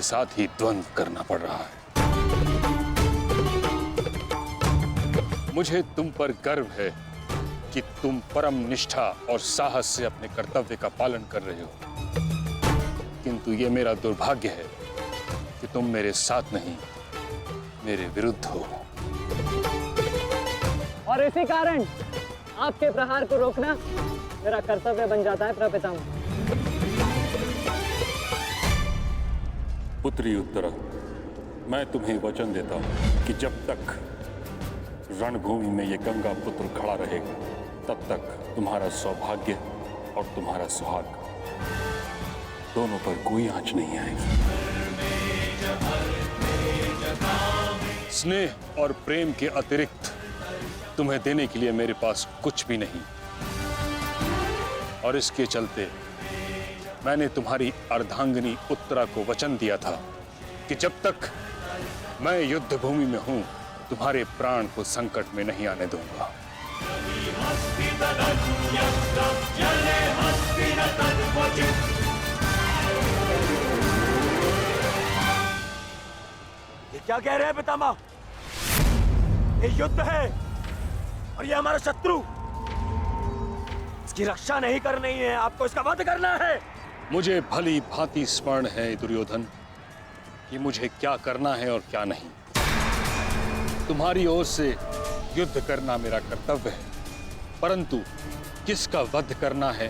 साथ ही द्वंद्व करना पड़ रहा है। मुझे तुम पर गर्व है कि तुम परम निष्ठा और साहस से अपने कर्तव्य का पालन कर रहे हो, किंतु ये मेरा दुर्भाग्य है कि तुम मेरे साथ नहीं, मेरे विरुद्ध हो। और इसी कारण आपके प्रहार को रोकना मेरा कर्तव्य बन जाता है प्रपितामह। पुत्री उत्तरा, मैं तुम्हें वचन देता हूं कि जब तक रणभूमि में ये गंगा पुत्र खड़ा रहेगा, तब तक तुम्हारा सौभाग्य और तुम्हारा सुहाग दोनों पर कोई आंच नहीं आएगी। स्नेह और प्रेम के अतिरिक्त तुम्हें देने के लिए मेरे पास कुछ भी नहीं, और इसके चलते मैंने तुम्हारी अर्धांगिनी उत्तरा को वचन दिया था कि जब तक मैं युद्ध भूमि में हूं, तुम्हारे प्राण को संकट में नहीं आने दूंगा। ये क्या कह रहे हैं पितामह? ये युद्ध है और ये हमारा शत्रु, इसकी रक्षा नहीं करनी है, आपको इसका वध करना है। मुझे भली भांति स्मरण है दुर्योधन कि मुझे क्या करना है और क्या नहीं। तुम्हारी ओर से युद्ध करना मेरा कर्तव्य है, परंतु किसका वध करना है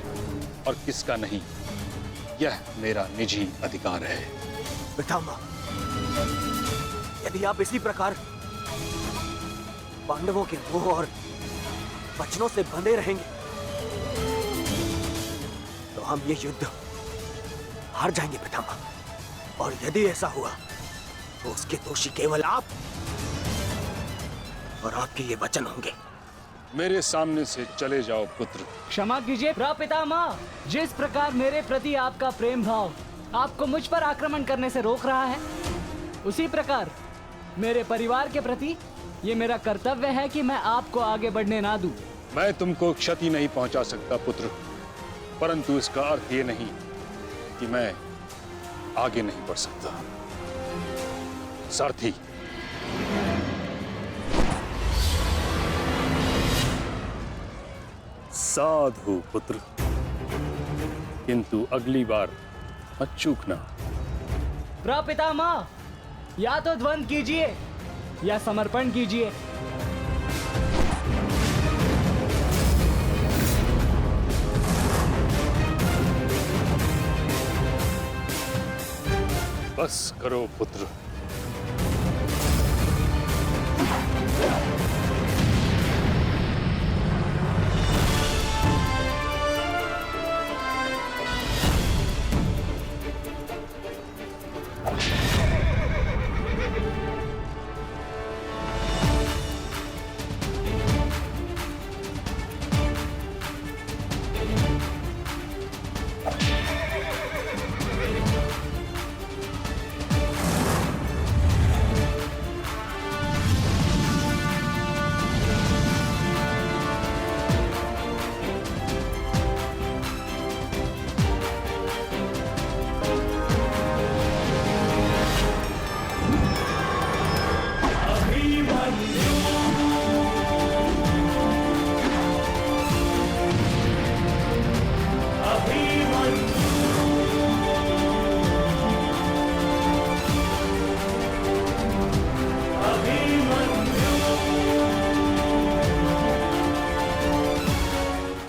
और किसका नहीं, यह मेरा निजी अधिकार है। पितामह, यदि आप इसी प्रकार पांडवों के मोह और वचनों से बंधे रहेंगे तो हम ये युद्ध हार जाएंगे पितामह, और यदि ऐसा हुआ तो उसके दोषी केवल आप और आपके ये वचन होंगे। मेरे सामने से चले जाओ पुत्र। क्षमा कीजिए प्रपितामह, जिस प्रकार मेरे प्रति आपका प्रेम भाव आपको मुझ पर आक्रमण करने से रोक रहा है, उसी प्रकार मेरे परिवार के प्रति ये मेरा कर्तव्य है कि मैं आपको आगे बढ़ने ना दूं। मैं तुमको क्षति नहीं पहुंचा सकता पुत्र, परंतु इसका अर्थ ये नहीं कि मैं आगे नहीं बढ़ सकता। सारथी, साधु पुत्र, किंतु अगली बार मत चूकना। प्रपितामह, या तो द्वंद्व कीजिए या समर्पण कीजिए। बस करो पुत्र।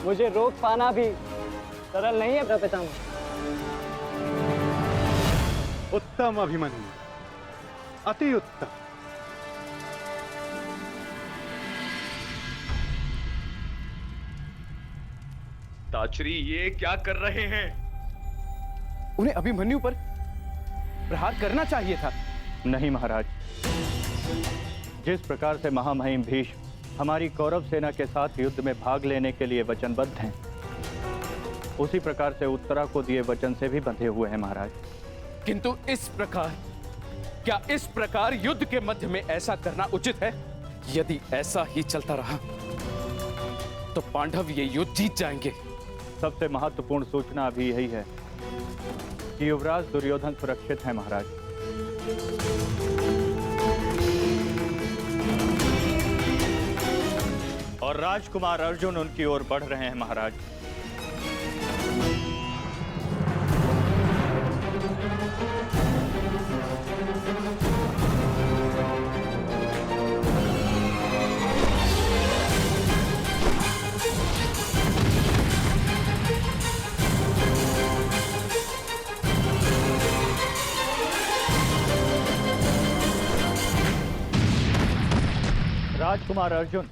मुझे रोक पाना भी सरल नहीं है प्रपितामह। उत्तम अभिमन्यु, अति उत्तम। ताचरी, ये क्या कर रहे हैं? उन्हें अभिमन्यु पर प्रहार करना चाहिए था। नहीं महाराज, जिस प्रकार से महामहिम भीष्म हमारी कौरव सेना के साथ युद्ध में भाग लेने के लिए वचनबद्ध हैं, उसी प्रकार से उत्तरा को दिए वचन से भी बंधे हुए हैं महाराज। किंतु इस प्रकार, क्या इस प्रकार युद्ध के मध्य में ऐसा करना उचित है? यदि ऐसा ही चलता रहा तो पांडव ये युद्ध जीत जाएंगे। सबसे महत्वपूर्ण सूचना अभी यही है कि युवराज दुर्योधन सुरक्षित है महाराज। और राजकुमार अर्जुन उनकी ओर बढ़ रहे हैं महाराज। राजकुमार अर्जुन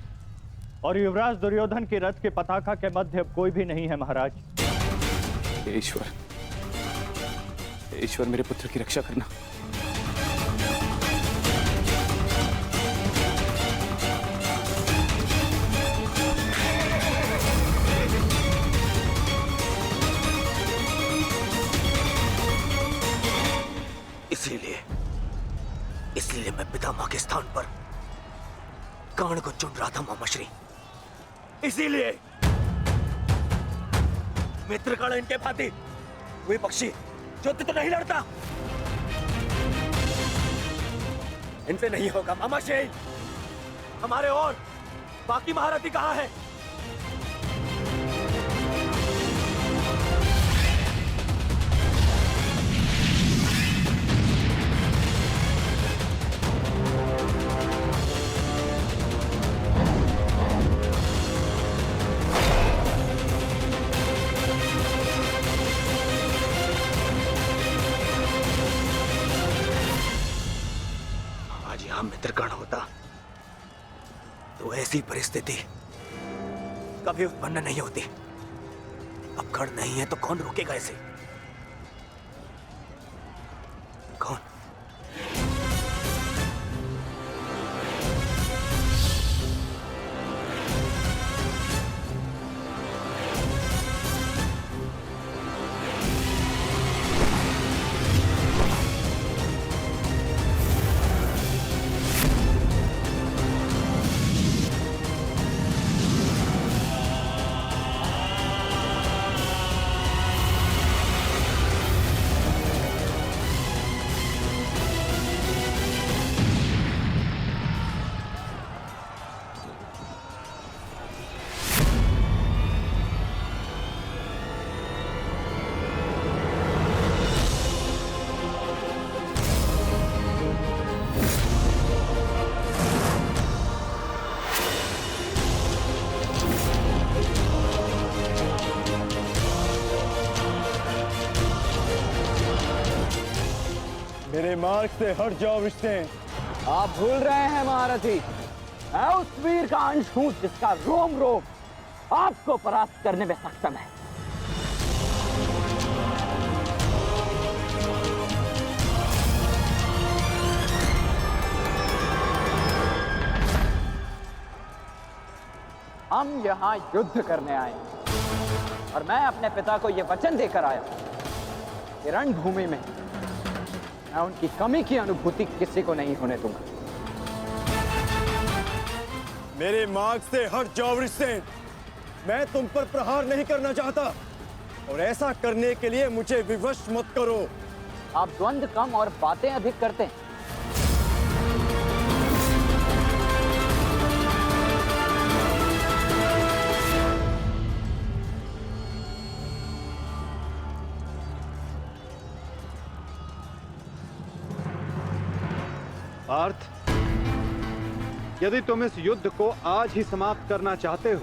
और युवराज दुर्योधन की रथ के पताका के मध्य अब कोई भी नहीं है महाराज। ईश्वर, ईश्वर मेरे पुत्र की रक्षा करना। इसीलिए मैं पितामह के स्थान पर कर्ण को चुन रहा था मामाश्री। इसीलिए मित्र कर्ण इनके भांति वे पक्षी युद्ध तो नहीं लड़ता, इनसे नहीं होगा मामाश्री। हमारे और बाकी महारथी कहां है? मित्रकर्ण होता तो ऐसी परिस्थिति कभी उत्पन्न नहीं होती। अब कर्ण नहीं है तो कौन रोकेगा इसे? कौन? मेरे मार्ग से हट जाओ विष्णु। आप भूल रहे हैं महारथी, मैं उस वीर का अंश हूं जिसका रोम रोम आपको परास्त करने में सक्षम है। हम यहाँ युद्ध करने आए और मैं अपने पिता को यह वचन देकर आया कि रणभूमि में मैं उनकी कमी की अनुभूति किसी को नहीं होने दूंगा। मेरे मार्ग से हट जाओ विष्णु। मैं तुम पर प्रहार नहीं करना चाहता और ऐसा करने के लिए मुझे विवश मत करो। आप द्वंद्व कम और बातें अधिक करते हैं। पार्थ, यदि तुम इस युद्ध को आज ही समाप्त करना चाहते हो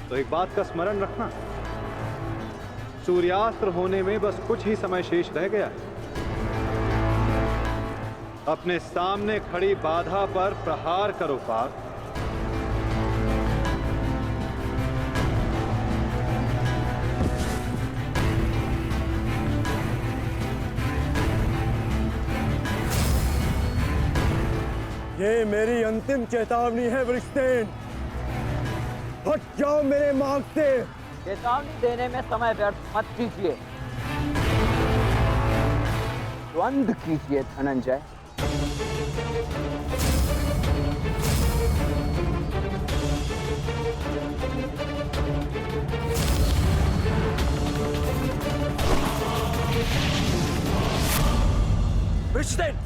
तो एक बात का स्मरण रखना, सूर्यास्त्र होने में बस कुछ ही समय शेष रह गया है। अपने सामने खड़ी बाधा पर प्रहार करो पार्थ। ये मेरी अंतिम चेतावनी है विष्णु। हट जाओ मेरे मार्ग से। चेतावनी देने में समय व्यर्थ मत कीजिए, द्वंद्व कीजिए धनंजय। वृषसेन,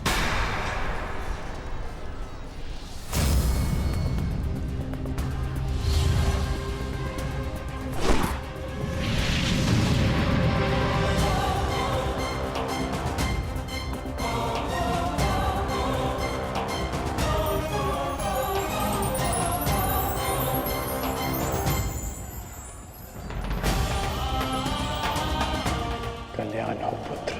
कल्याण हो पुत्र।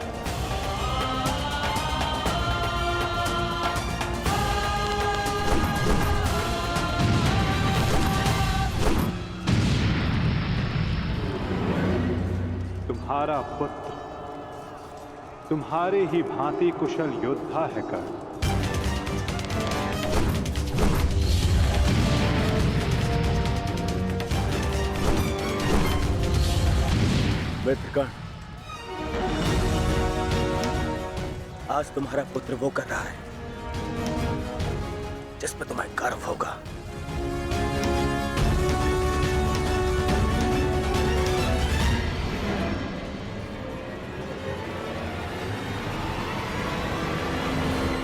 तुम्हारा पुत्र तुम्हारे ही भांति कुशल योद्धा है कर्ण। मित्र कर्ण, आज तुम्हारा पुत्र वो कर रहा है जिस पर तुम्हें गर्व होगा।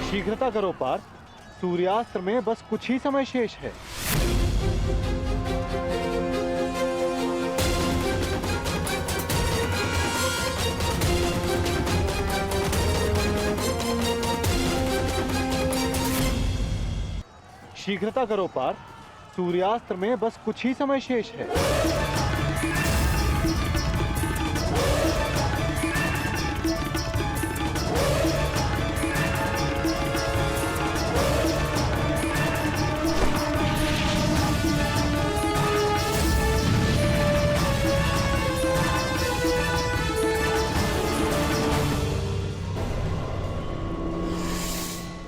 शीघ्रता करो पार्थ, सूर्यास्त्र में बस कुछ ही समय शेष है। शीघ्रता करो पार्थ, सूर्यास्त्र में बस कुछ ही समय शेष है।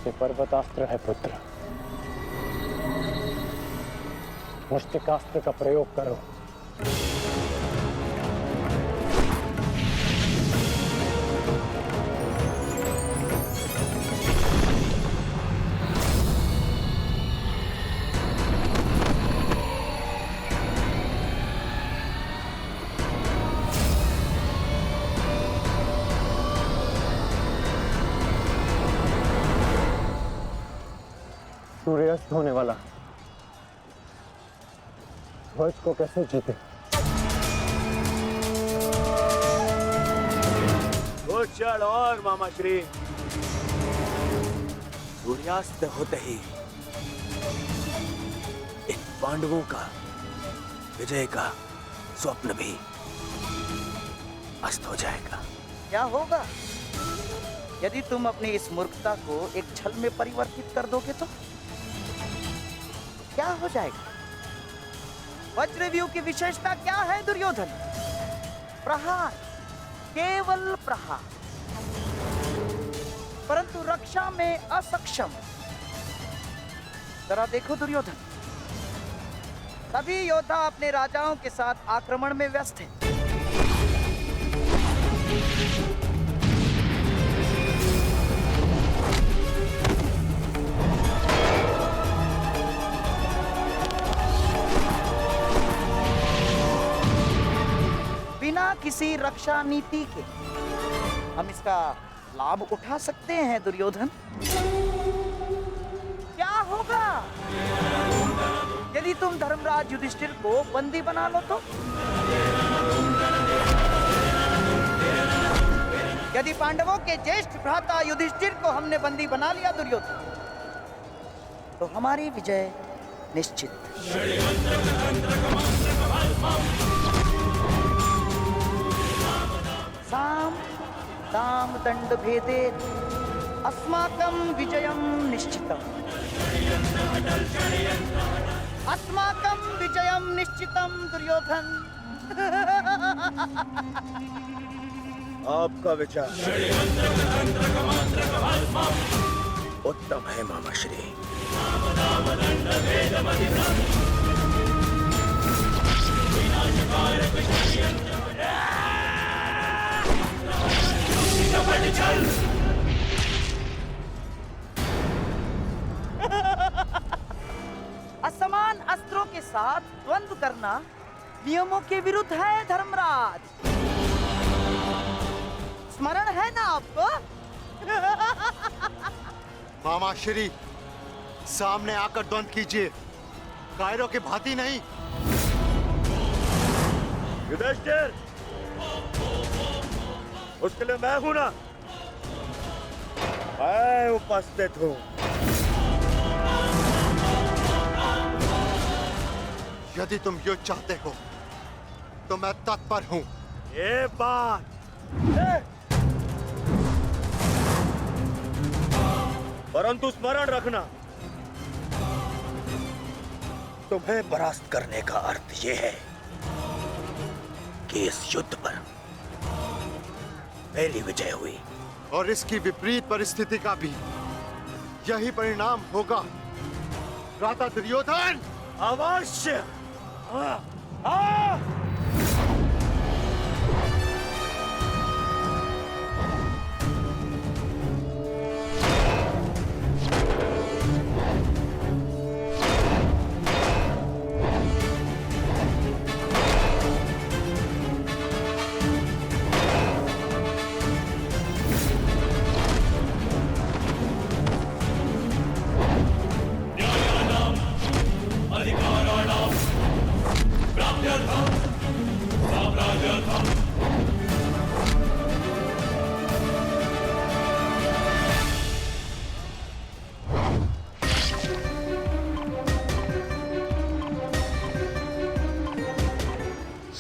ये पर्वतास्त्र है पुत्र, मुष्टिकास्त्र का प्रयोग करो। सूर्यास्त होने वाला, ध्वज को कैसे जीते? कुछ क्षण और मामा श्री। सूर्यास्त होते ही इन पांडवों का विजय का स्वप्न भी अस्त हो जाएगा। क्या होगा यदि तुम अपनी इस मूर्खता को एक छल में परिवर्तित कर दोगे तो क्या हो जाएगा? वज्रव्यूह की विशेषता क्या है दुर्योधन? प्रहार, केवल प्रहार, परंतु रक्षा में असक्षम। जरा देखो दुर्योधन, सभी योद्धा अपने राजाओं के साथ आक्रमण में व्यस्त हैं। बिना किसी रक्षा नीति के हम इसका लाभ उठा सकते हैं दुर्योधन। क्या होगा यदि तुम धर्मराज युधिष्ठिर को बंदी बना लो तो? यदि पांडवों के ज्येष्ठ भ्राता युधिष्ठिर को हमने बंदी बना लिया दुर्योधन, तो हमारी विजय निश्चित। साम दाम दंड भेदे अस्माकं विजयं निश्चितम्। अस्माकं विजयं निश्चितम् दुर्योधन। आपका विचार उत्तम है मामा श्री। असमान अस्त्रों के साथ द्वंद्व करना नियमों के विरुद्ध है धर्मराज। स्मरण है ना आपको? मामा श्री, सामने आकर द्वंद कीजिए, कायरों की भांति नहीं। युधिष्ठिर, उसके लिए मैं हूं ना, मैं उपस्थित हूं। यदि तुम युद्ध चाहते हो तो मैं तत्पर हूं। ये बात परंतु स्मरण रखना, तुम्हें परास्त करने का अर्थ यह है कि इस युद्ध पर मेरी विजय हुई, और इसकी विपरीत परिस्थिति का भी यही परिणाम होगा भ्राता दुर्योधन। अवश्य।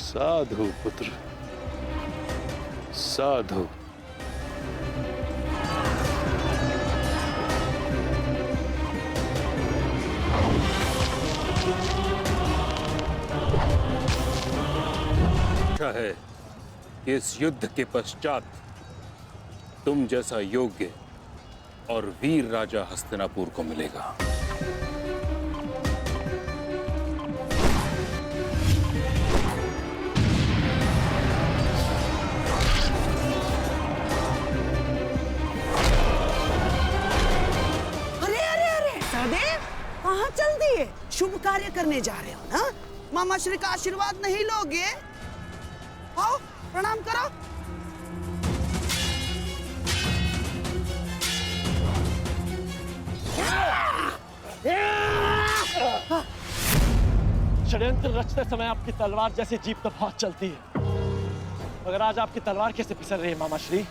साधु पुत्र, साधु। अच्छा है कि इस युद्ध के पश्चात तुम जैसा योग्य और वीर राजा हस्तिनापुर को मिलेगा। कहाँ चल दिए? शुभ कार्य करने जा रहे हो ना? मामा श्री का आशीर्वाद नहीं लोगे? आओ प्रणाम करो। षड्यंत्र रचते समय आपकी तलवार जैसे जीप तो बहुत चलती है, मगर आज आपकी तलवार कैसे फिसल रही है मामा श्री?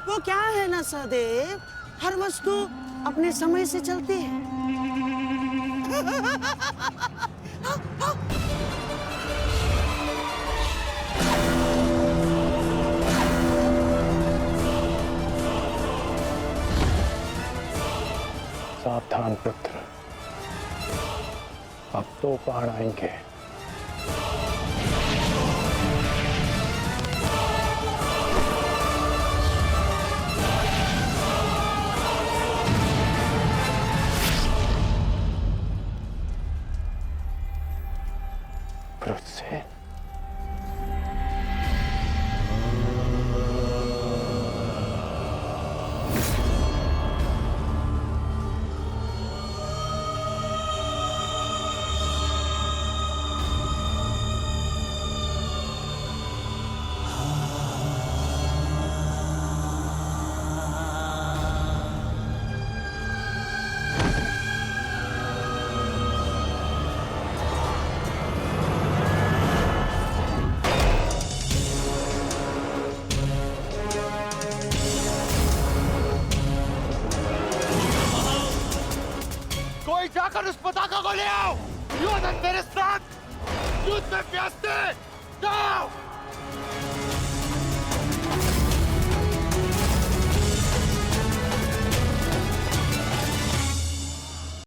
वो क्या है ना सहदेव, हर वस्तु अपने समय से चलती है। सावधान पुत्र, अब तो बाण आएंगे। से जाकर उस पताका को ले आओ। दुर्योधन मेरे साथ युद्ध में व्यस्त है। जाओ।